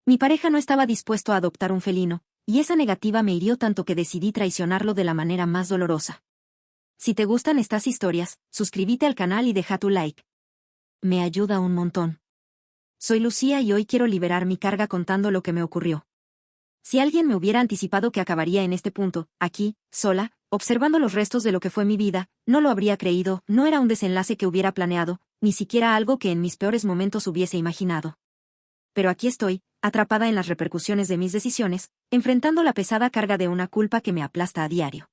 Mi pareja no estaba dispuesto a adoptar un felino, y esa negativa me hirió tanto que decidí traicionarlo de la manera más dolorosa. Si te gustan estas historias, suscríbete al canal y deja tu like. Me ayuda un montón. Soy Lucía y hoy quiero liberar mi carga contando lo que me ocurrió. Si alguien me hubiera anticipado que acabaría en este punto, aquí, sola, observando los restos de lo que fue mi vida, no lo habría creído, no era un desenlace que hubiera planeado, ni siquiera algo que en mis peores momentos hubiese imaginado. Pero aquí estoy, atrapada en las repercusiones de mis decisiones, enfrentando la pesada carga de una culpa que me aplasta a diario.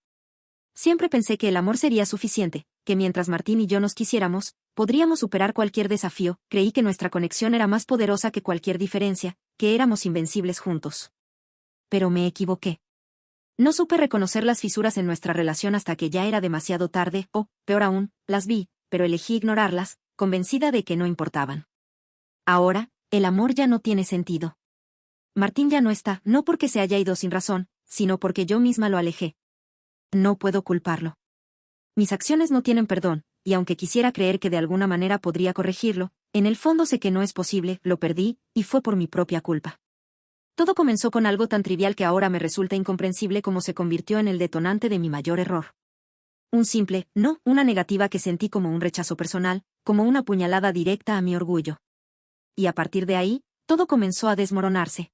Siempre pensé que el amor sería suficiente, que mientras Martín y yo nos quisiéramos, podríamos superar cualquier desafío, creí que nuestra conexión era más poderosa que cualquier diferencia, que éramos invencibles juntos. Pero me equivoqué. No supe reconocer las fisuras en nuestra relación hasta que ya era demasiado tarde, o, peor aún, las vi, pero elegí ignorarlas, convencida de que no importaban. Ahora, el amor ya no tiene sentido. Martín ya no está, no porque se haya ido sin razón, sino porque yo misma lo alejé. No puedo culparlo. Mis acciones no tienen perdón, y aunque quisiera creer que de alguna manera podría corregirlo, en el fondo sé que no es posible, lo perdí, y fue por mi propia culpa. Todo comenzó con algo tan trivial que ahora me resulta incomprensible como se convirtió en el detonante de mi mayor error. Un simple, no, una negativa que sentí como un rechazo personal, como una puñalada directa a mi orgullo. Y a partir de ahí, todo comenzó a desmoronarse.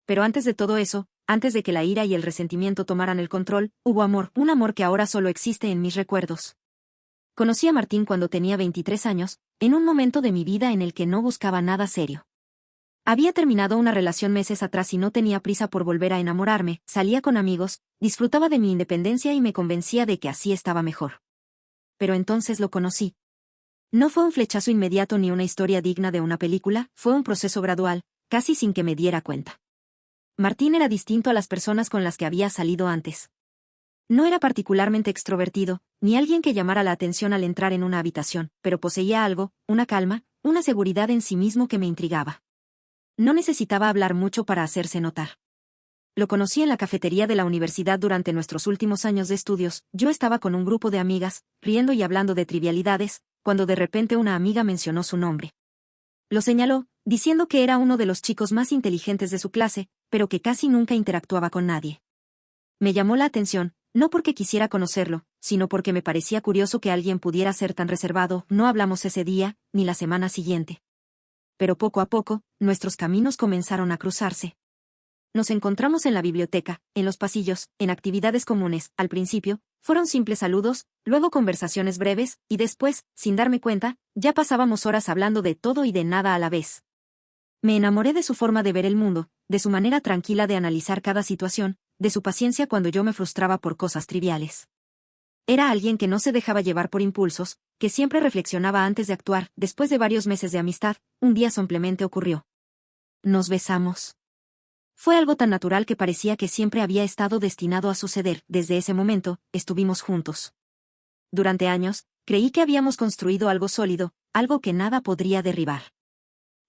Pero antes de todo eso, antes de que la ira y el resentimiento tomaran el control, hubo amor, un amor que ahora solo existe en mis recuerdos. Conocí a Martín cuando tenía 23 años, en un momento de mi vida en el que no buscaba nada serio. Había terminado una relación meses atrás y no tenía prisa por volver a enamorarme, salía con amigos, disfrutaba de mi independencia y me convencía de que así estaba mejor. Pero entonces lo conocí. No fue un flechazo inmediato ni una historia digna de una película, fue un proceso gradual, casi sin que me diera cuenta. Martín era distinto a las personas con las que había salido antes. No era particularmente extrovertido, ni alguien que llamara la atención al entrar en una habitación, pero poseía algo, una calma, una seguridad en sí mismo que me intrigaba. No necesitaba hablar mucho para hacerse notar. Lo conocí en la cafetería de la universidad durante nuestros últimos años de estudios, yo estaba con un grupo de amigas, riendo y hablando de trivialidades, cuando de repente una amiga mencionó su nombre. Lo señaló, diciendo que era uno de los chicos más inteligentes de su clase, pero que casi nunca interactuaba con nadie. Me llamó la atención, no porque quisiera conocerlo, sino porque me parecía curioso que alguien pudiera ser tan reservado, no hablamos ese día, ni la semana siguiente. Pero poco a poco, nuestros caminos comenzaron a cruzarse. Nos encontramos en la biblioteca, en los pasillos, en actividades comunes, al principio, fueron simples saludos, luego conversaciones breves, y después, sin darme cuenta, ya pasábamos horas hablando de todo y de nada a la vez. Me enamoré de su forma de ver el mundo, de su manera tranquila de analizar cada situación, de su paciencia cuando yo me frustraba por cosas triviales. Era alguien que no se dejaba llevar por impulsos, que siempre reflexionaba antes de actuar. Después de varios meses de amistad, un día simplemente ocurrió. Nos besamos. Fue algo tan natural que parecía que siempre había estado destinado a suceder. Desde ese momento, estuvimos juntos. Durante años, creí que habíamos construido algo sólido, algo que nada podría derribar.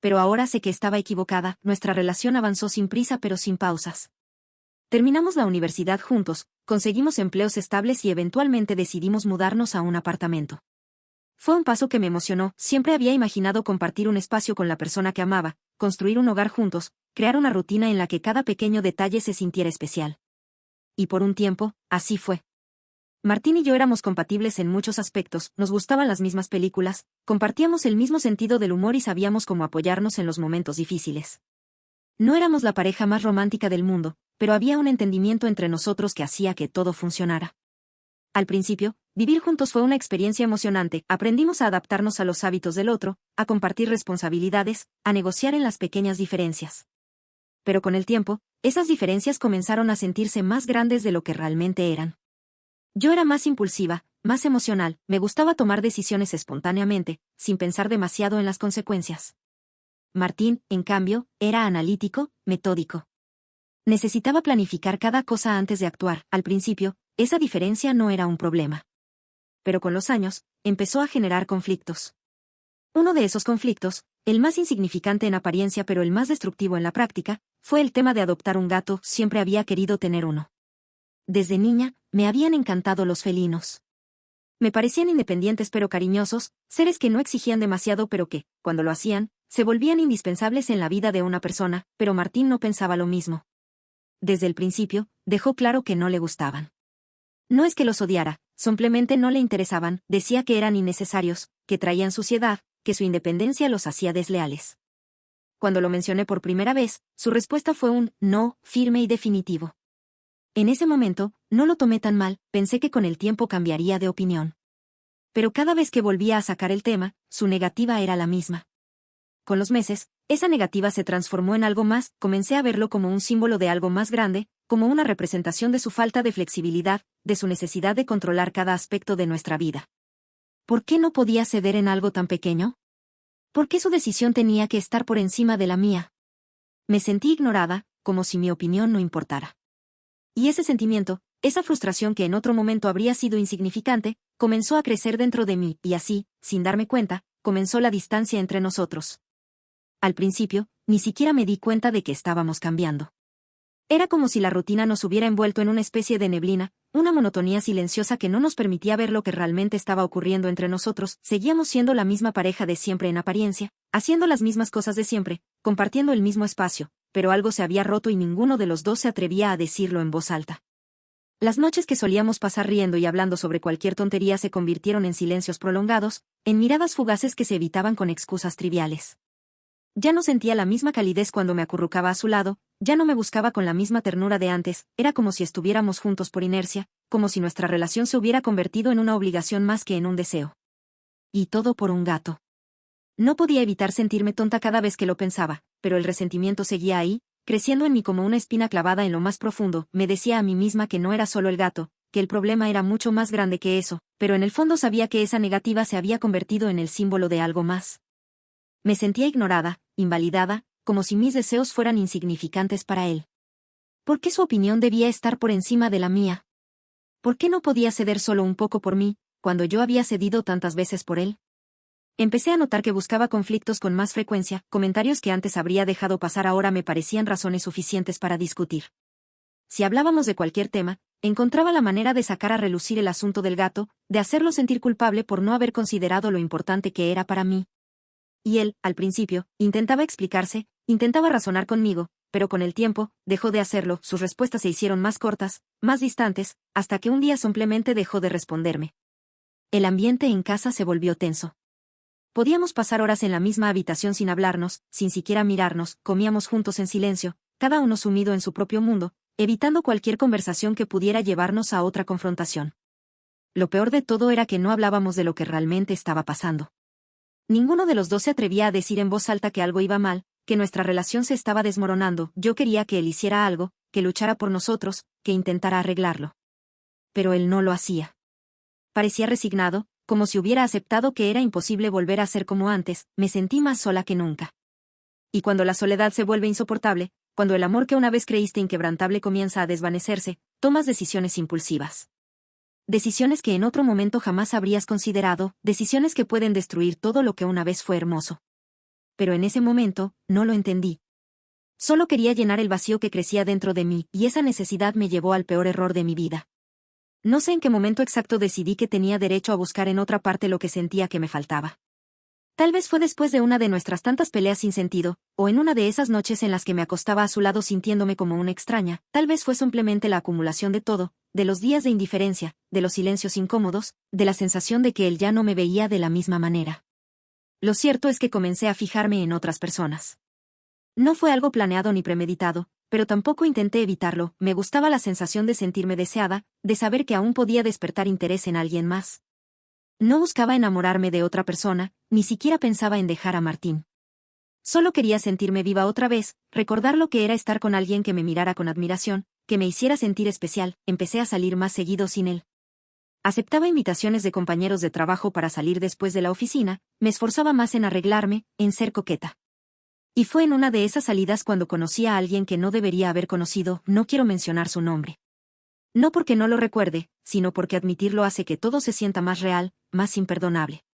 Pero ahora sé que estaba equivocada, nuestra relación avanzó sin prisa pero sin pausas. Terminamos la universidad juntos, conseguimos empleos estables y eventualmente decidimos mudarnos a un apartamento. Fue un paso que me emocionó, siempre había imaginado compartir un espacio con la persona que amaba, construir un hogar juntos, crear una rutina en la que cada pequeño detalle se sintiera especial. Y por un tiempo, así fue. Martín y yo éramos compatibles en muchos aspectos, nos gustaban las mismas películas, compartíamos el mismo sentido del humor y sabíamos cómo apoyarnos en los momentos difíciles. No éramos la pareja más romántica del mundo, pero había un entendimiento entre nosotros que hacía que todo funcionara. Al principio, vivir juntos fue una experiencia emocionante, aprendimos a adaptarnos a los hábitos del otro, a compartir responsabilidades, a negociar en las pequeñas diferencias. Pero con el tiempo, esas diferencias comenzaron a sentirse más grandes de lo que realmente eran. Yo era más impulsiva, más emocional, me gustaba tomar decisiones espontáneamente, sin pensar demasiado en las consecuencias. Martín, en cambio, era analítico, metódico. Necesitaba planificar cada cosa antes de actuar. Al principio, esa diferencia no era un problema. Pero con los años, empezó a generar conflictos. Uno de esos conflictos, el más insignificante en apariencia pero el más destructivo en la práctica, fue el tema de adoptar un gato. Siempre había querido tener uno. Desde niña, me habían encantado los felinos. Me parecían independientes pero cariñosos, seres que no exigían demasiado pero que, cuando lo hacían, se volvían indispensables en la vida de una persona, pero Martín no pensaba lo mismo. Desde el principio, dejó claro que no le gustaban. No es que los odiara, simplemente no le interesaban, decía que eran innecesarios, que traían suciedad, que su independencia los hacía desleales. Cuando lo mencioné por primera vez, su respuesta fue un no, firme y definitivo. En ese momento, no lo tomé tan mal, pensé que con el tiempo cambiaría de opinión. Pero cada vez que volvía a sacar el tema, su negativa era la misma. Con los meses, esa negativa se transformó en algo más, comencé a verlo como un símbolo de algo más grande, como una representación de su falta de flexibilidad, de su necesidad de controlar cada aspecto de nuestra vida. ¿Por qué no podía ceder en algo tan pequeño? ¿Por qué su decisión tenía que estar por encima de la mía? Me sentí ignorada, como si mi opinión no importara. Y ese sentimiento, esa frustración que en otro momento habría sido insignificante, comenzó a crecer dentro de mí, y así, sin darme cuenta, comenzó la distancia entre nosotros. Al principio, ni siquiera me di cuenta de que estábamos cambiando. Era como si la rutina nos hubiera envuelto en una especie de neblina, una monotonía silenciosa que no nos permitía ver lo que realmente estaba ocurriendo entre nosotros. Seguíamos siendo la misma pareja de siempre en apariencia, haciendo las mismas cosas de siempre, compartiendo el mismo espacio, pero algo se había roto y ninguno de los dos se atrevía a decirlo en voz alta. Las noches que solíamos pasar riendo y hablando sobre cualquier tontería se convirtieron en silencios prolongados, en miradas fugaces que se evitaban con excusas triviales. Ya no sentía la misma calidez cuando me acurrucaba a su lado, ya no me buscaba con la misma ternura de antes, era como si estuviéramos juntos por inercia, como si nuestra relación se hubiera convertido en una obligación más que en un deseo. Y todo por un gato. No podía evitar sentirme tonta cada vez que lo pensaba, pero el resentimiento seguía ahí, creciendo en mí como una espina clavada en lo más profundo. Me decía a mí misma que no era solo el gato, que el problema era mucho más grande que eso, pero en el fondo sabía que esa negativa se había convertido en el símbolo de algo más. Me sentía ignorada, invalidada, como si mis deseos fueran insignificantes para él. ¿Por qué su opinión debía estar por encima de la mía? ¿Por qué no podía ceder solo un poco por mí, cuando yo había cedido tantas veces por él? Empecé a notar que buscaba conflictos con más frecuencia, comentarios que antes habría dejado pasar ahora me parecían razones suficientes para discutir. Si hablábamos de cualquier tema, encontraba la manera de sacar a relucir el asunto del gato, de hacerlo sentir culpable por no haber considerado lo importante que era para mí. Y él, al principio, intentaba explicarse, intentaba razonar conmigo, pero con el tiempo, dejó de hacerlo, sus respuestas se hicieron más cortas, más distantes, hasta que un día simplemente dejó de responderme. El ambiente en casa se volvió tenso. Podíamos pasar horas en la misma habitación sin hablarnos, sin siquiera mirarnos, comíamos juntos en silencio, cada uno sumido en su propio mundo, evitando cualquier conversación que pudiera llevarnos a otra confrontación. Lo peor de todo era que no hablábamos de lo que realmente estaba pasando. Ninguno de los dos se atrevía a decir en voz alta que algo iba mal, que nuestra relación se estaba desmoronando. Yo quería que él hiciera algo, que luchara por nosotros, que intentara arreglarlo. Pero él no lo hacía. Parecía resignado, como si hubiera aceptado que era imposible volver a ser como antes. Me sentí más sola que nunca. Y cuando la soledad se vuelve insoportable, cuando el amor que una vez creíste inquebrantable comienza a desvanecerse, tomas decisiones impulsivas. Decisiones que en otro momento jamás habrías considerado, decisiones que pueden destruir todo lo que una vez fue hermoso. Pero en ese momento, no lo entendí. Solo quería llenar el vacío que crecía dentro de mí, y esa necesidad me llevó al peor error de mi vida. No sé en qué momento exacto decidí que tenía derecho a buscar en otra parte lo que sentía que me faltaba. Tal vez fue después de una de nuestras tantas peleas sin sentido, o en una de esas noches en las que me acostaba a su lado sintiéndome como una extraña, tal vez fue simplemente la acumulación de todo, de los días de indiferencia, de los silencios incómodos, de la sensación de que él ya no me veía de la misma manera. Lo cierto es que comencé a fijarme en otras personas. No fue algo planeado ni premeditado, pero tampoco intenté evitarlo. Me gustaba la sensación de sentirme deseada, de saber que aún podía despertar interés en alguien más. No buscaba enamorarme de otra persona, ni siquiera pensaba en dejar a Martín. Solo quería sentirme viva otra vez, recordar lo que era estar con alguien que me mirara con admiración, que me hiciera sentir especial. Empecé a salir más seguido sin él. Aceptaba invitaciones de compañeros de trabajo para salir después de la oficina, me esforzaba más en arreglarme, en ser coqueta. Y fue en una de esas salidas cuando conocí a alguien que no debería haber conocido. No quiero mencionar su nombre. No porque no lo recuerde, sino porque admitirlo hace que todo se sienta más real, más imperdonable.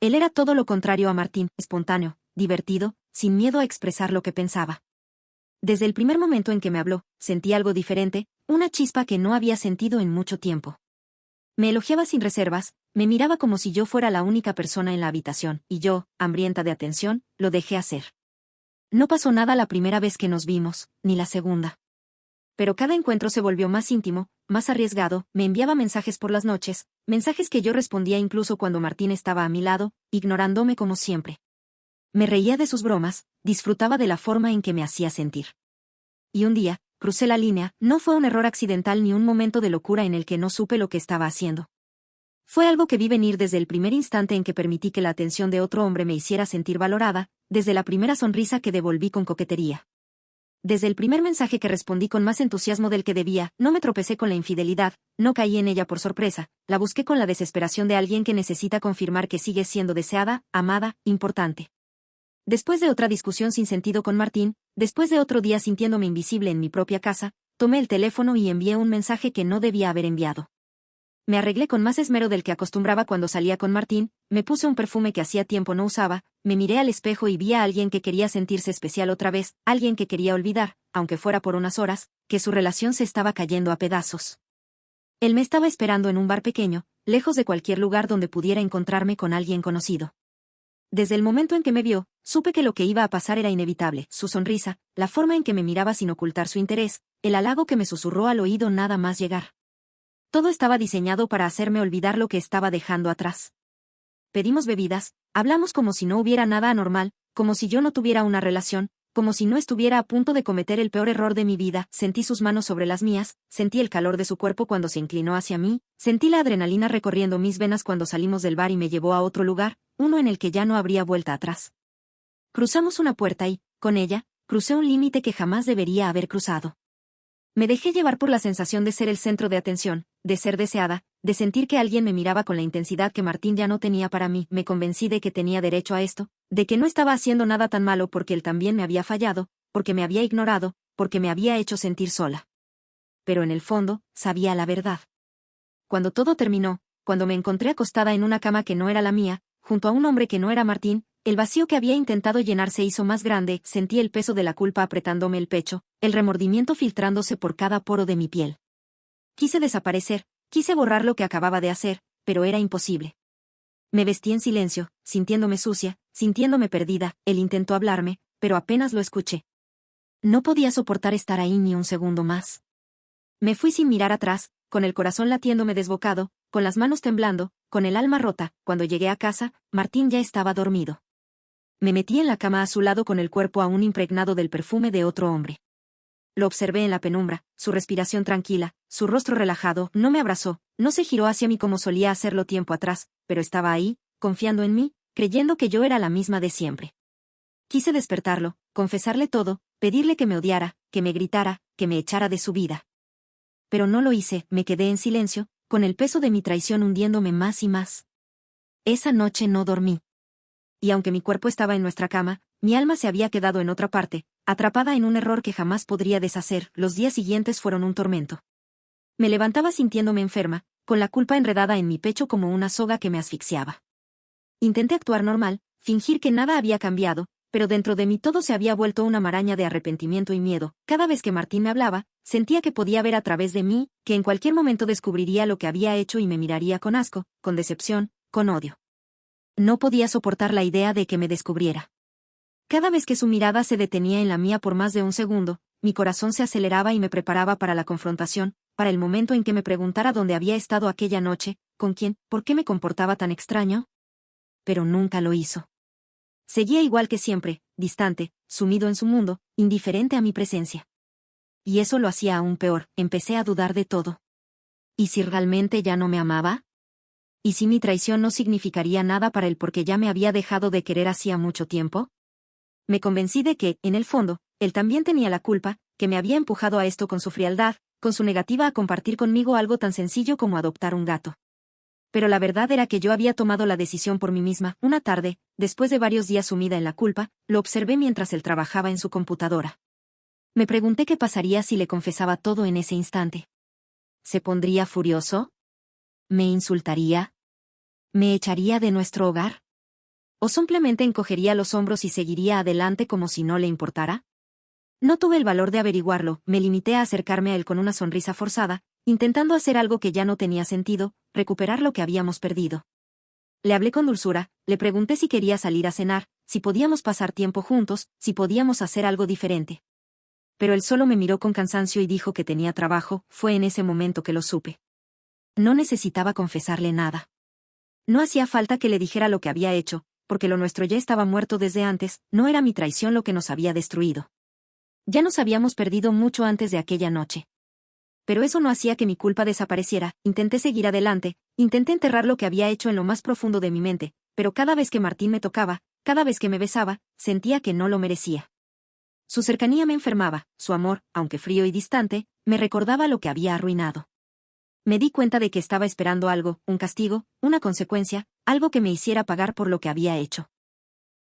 Él era todo lo contrario a Martín, espontáneo, divertido, sin miedo a expresar lo que pensaba. Desde el primer momento en que me habló, sentí algo diferente, una chispa que no había sentido en mucho tiempo. Me elogiaba sin reservas, Me miraba como si yo fuera la única persona en la habitación, y yo, hambrienta de atención, lo dejé hacer. No pasó nada la primera vez que nos vimos, ni la segunda. Pero cada encuentro se volvió más íntimo, más arriesgado, me enviaba mensajes por las noches, mensajes que yo respondía incluso cuando Martín estaba a mi lado, ignorándome como siempre. Me reía de sus bromas, disfrutaba de la forma en que me hacía sentir. Y un día, crucé la línea, no fue un error accidental ni un momento de locura en el que no supe lo que estaba haciendo. Fue algo que vi venir desde el primer instante en que permití que la atención de otro hombre me hiciera sentir valorada, desde la primera sonrisa que devolví con coquetería. Desde el primer mensaje que respondí con más entusiasmo del que debía, no me tropecé con la infidelidad, no caí en ella por sorpresa, la busqué con la desesperación de alguien que necesita confirmar que sigue siendo deseada, amada, importante. Después de otra discusión sin sentido con Martín, después de otro día sintiéndome invisible en mi propia casa, tomé el teléfono y envié un mensaje que no debía haber enviado. Me arreglé con más esmero del que acostumbraba cuando salía con Martín, me puse un perfume que hacía tiempo no usaba, me miré al espejo y vi a alguien que quería sentirse especial otra vez, alguien que quería olvidar, aunque fuera por unas horas, que su relación se estaba cayendo a pedazos. Él me estaba esperando en un bar pequeño, lejos de cualquier lugar donde pudiera encontrarme con alguien conocido. Desde el momento en que me vio, supe que lo que iba a pasar era inevitable, su sonrisa, la forma en que me miraba sin ocultar su interés, el halago que me susurró al oído nada más llegar. Todo estaba diseñado para hacerme olvidar lo que estaba dejando atrás. Pedimos bebidas, hablamos como si no hubiera nada anormal, como si yo no tuviera una relación, como si no estuviera a punto de cometer el peor error de mi vida, sentí sus manos sobre las mías, sentí el calor de su cuerpo cuando se inclinó hacia mí, sentí la adrenalina recorriendo mis venas cuando salimos del bar y me llevó a otro lugar, uno en el que ya no habría vuelta atrás. Cruzamos una puerta y, con ella, crucé un límite que jamás debería haber cruzado. Me dejé llevar por la sensación de ser el centro de atención, de ser deseada, de sentir que alguien me miraba con la intensidad que Martín ya no tenía para mí. Me convencí de que tenía derecho a esto, de que no estaba haciendo nada tan malo porque él también me había fallado, porque me había ignorado, porque me había hecho sentir sola. Pero en el fondo, sabía la verdad. Cuando todo terminó, cuando me encontré acostada en una cama que no era la mía, junto a un hombre que no era Martín, el vacío que había intentado llenar se hizo más grande, sentí el peso de la culpa apretándome el pecho, el remordimiento filtrándose por cada poro de mi piel. Quise desaparecer, quise borrar lo que acababa de hacer, pero era imposible. Me vestí en silencio, sintiéndome sucia, sintiéndome perdida, él intentó hablarme, pero apenas lo escuché. No podía soportar estar ahí ni un segundo más. Me fui sin mirar atrás, con el corazón latiéndome desbocado, con las manos temblando, con el alma rota. Cuando llegué a casa, Martín ya estaba dormido. Me metí en la cama a su lado con el cuerpo aún impregnado del perfume de otro hombre. Lo observé en la penumbra, su respiración tranquila, su rostro relajado, no me abrazó, no se giró hacia mí como solía hacerlo tiempo atrás, pero estaba ahí, confiando en mí, creyendo que yo era la misma de siempre. Quise despertarlo, confesarle todo, pedirle que me odiara, que me gritara, que me echara de su vida. Pero no lo hice, me quedé en silencio, con el peso de mi traición hundiéndome más y más. Esa noche no dormí. Y aunque mi cuerpo estaba en nuestra cama, mi alma se había quedado en otra parte, atrapada en un error que jamás podría deshacer. Los días siguientes fueron un tormento. Me levantaba sintiéndome enferma, con la culpa enredada en mi pecho como una soga que me asfixiaba. Intenté actuar normal, fingir que nada había cambiado, pero dentro de mí todo se había vuelto una maraña de arrepentimiento y miedo. Cada vez que Martín me hablaba, sentía que podía ver a través de mí, que en cualquier momento descubriría lo que había hecho y me miraría con asco, con decepción, con odio. No podía soportar la idea de que me descubriera. Cada vez que su mirada se detenía en la mía por más de un segundo, mi corazón se aceleraba y me preparaba para la confrontación, para el momento en que me preguntara dónde había estado aquella noche, con quién, por qué me comportaba tan extraño. Pero nunca lo hizo. Seguía igual que siempre, distante, sumido en su mundo, indiferente a mi presencia. Y eso lo hacía aún peor, empecé a dudar de todo. ¿Y si realmente ya no me amaba? ¿Y si mi traición no significaría nada para él porque ya me había dejado de querer hacía mucho tiempo? Me convencí de que, en el fondo, él también tenía la culpa, que me había empujado a esto con su frialdad, con su negativa a compartir conmigo algo tan sencillo como adoptar un gato. Pero la verdad era que yo había tomado la decisión por mí misma. Una tarde, después de varios días sumida en la culpa, lo observé mientras él trabajaba en su computadora. Me pregunté qué pasaría si le confesaba todo en ese instante. ¿Se pondría furioso? ¿Me insultaría? ¿Me echaría de nuestro hogar? ¿O simplemente encogería los hombros y seguiría adelante como si no le importara? No tuve el valor de averiguarlo, me limité a acercarme a él con una sonrisa forzada, intentando hacer algo que ya no tenía sentido, recuperar lo que habíamos perdido. Le hablé con dulzura, le pregunté si quería salir a cenar, si podíamos pasar tiempo juntos, si podíamos hacer algo diferente. Pero él solo me miró con cansancio y dijo que tenía trabajo. Fue en ese momento que lo supe. No necesitaba confesarle nada. No hacía falta que le dijera lo que había hecho, porque lo nuestro ya estaba muerto desde antes. No era mi traición lo que nos había destruido. Ya nos habíamos perdido mucho antes de aquella noche. Pero eso no hacía que mi culpa desapareciera. Intenté seguir adelante, intenté enterrar lo que había hecho en lo más profundo de mi mente, pero cada vez que Martín me tocaba, cada vez que me besaba, sentía que no lo merecía. Su cercanía me enfermaba, su amor, aunque frío y distante, me recordaba lo que había arruinado. Me di cuenta de que estaba esperando algo, un castigo, una consecuencia, algo que me hiciera pagar por lo que había hecho.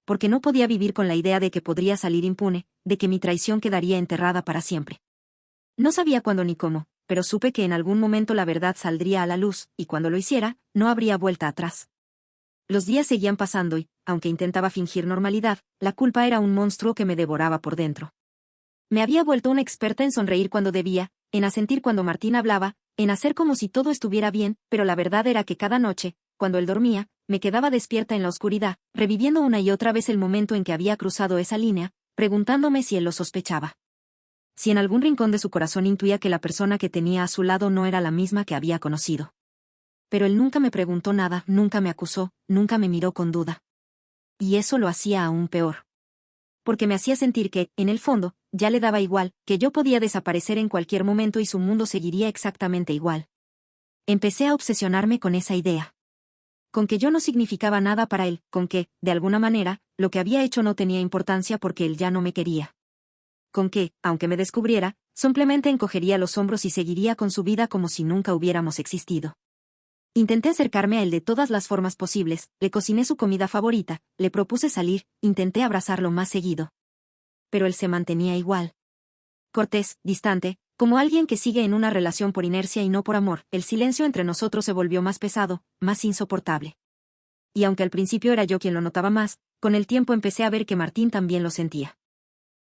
Porque no podía vivir con la idea de que podría salir impune, de que mi traición quedaría enterrada para siempre. No sabía cuándo ni cómo, pero supe que en algún momento la verdad saldría a la luz, y cuando lo hiciera, no habría vuelta atrás. Los días seguían pasando y, aunque intentaba fingir normalidad, la culpa era un monstruo que me devoraba por dentro. Me había vuelto una experta en sonreír cuando debía, en asentir cuando Martín hablaba, en hacer como si todo estuviera bien, pero la verdad era que cada noche, cuando él dormía, me quedaba despierta en la oscuridad, reviviendo una y otra vez el momento en que había cruzado esa línea, preguntándome si él lo sospechaba. Si en algún rincón de su corazón intuía que la persona que tenía a su lado no era la misma que había conocido. Pero él nunca me preguntó nada, nunca me acusó, nunca me miró con duda. Y eso lo hacía aún peor. Porque me hacía sentir que, en el fondo, ya le daba igual, que yo podía desaparecer en cualquier momento y su mundo seguiría exactamente igual. Empecé a obsesionarme con esa idea. Con que yo no significaba nada para él, con que, de alguna manera, lo que había hecho no tenía importancia porque él ya no me quería. Con que, aunque me descubriera, simplemente encogería los hombros y seguiría con su vida como si nunca hubiéramos existido. Intenté acercarme a él de todas las formas posibles, le cociné su comida favorita, le propuse salir, intenté abrazarlo más seguido. Pero él se mantenía igual. Cortés, distante, como alguien que sigue en una relación por inercia y no por amor. El silencio entre nosotros se volvió más pesado, más insoportable. Y aunque al principio era yo quien lo notaba más, con el tiempo empecé a ver que Martín también lo sentía.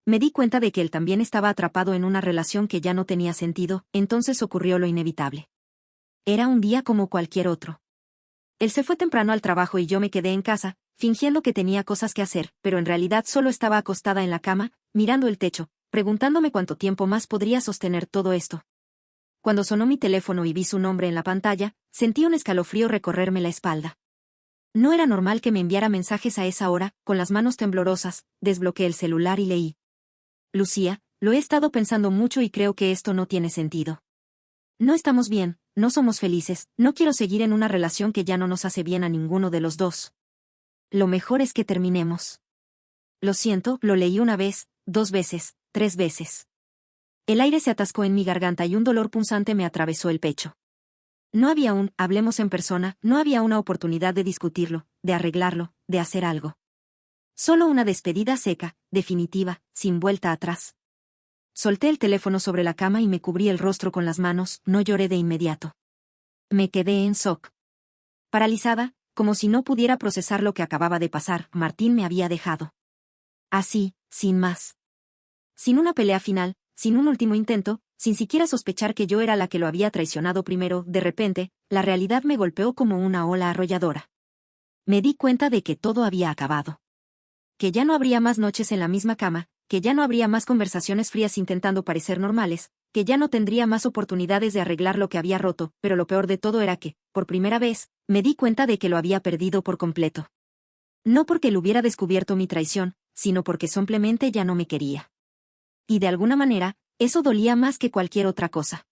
Me di cuenta de que él también estaba atrapado en una relación que ya no tenía sentido. Entonces ocurrió lo inevitable. Era un día como cualquier otro. Él se fue temprano al trabajo y yo me quedé en casa, fingiendo que tenía cosas que hacer, pero en realidad solo estaba acostada en la cama, mirando el techo, preguntándome cuánto tiempo más podría sostener todo esto. Cuando sonó mi teléfono y vi su nombre en la pantalla, sentí un escalofrío recorrerme la espalda. No era normal que me enviara mensajes a esa hora. Con las manos temblorosas, desbloqueé el celular y leí. Lucía, lo he estado pensando mucho y creo que esto no tiene sentido. No estamos bien, no somos felices, no quiero seguir en una relación que ya no nos hace bien a ninguno de los dos. Lo mejor es que terminemos. Lo siento, lo leí una vez, 2 veces, 3 veces. El aire se atascó en mi garganta y un dolor punzante me atravesó el pecho. No había un hablemos en persona, no había una oportunidad de discutirlo, de arreglarlo, de hacer algo. Solo una despedida seca, definitiva, sin vuelta atrás. Solté el teléfono sobre la cama y me cubrí el rostro con las manos. No lloré de inmediato. Me quedé en shock. Paralizada, como si no pudiera procesar lo que acababa de pasar. Martín me había dejado. Así, sin más. Sin una pelea final, sin un último intento, sin siquiera sospechar que yo era la que lo había traicionado primero. De repente, la realidad me golpeó como una ola arrolladora. Me di cuenta de que todo había acabado. Que ya no habría más noches en la misma cama, que ya no habría más conversaciones frías intentando parecer normales, que ya no tendría más oportunidades de arreglar lo que había roto, pero lo peor de todo era que, por primera vez, me di cuenta de que lo había perdido por completo. No porque él hubiera descubierto mi traición, sino porque simplemente ya no me quería. Y de alguna manera, eso dolía más que cualquier otra cosa.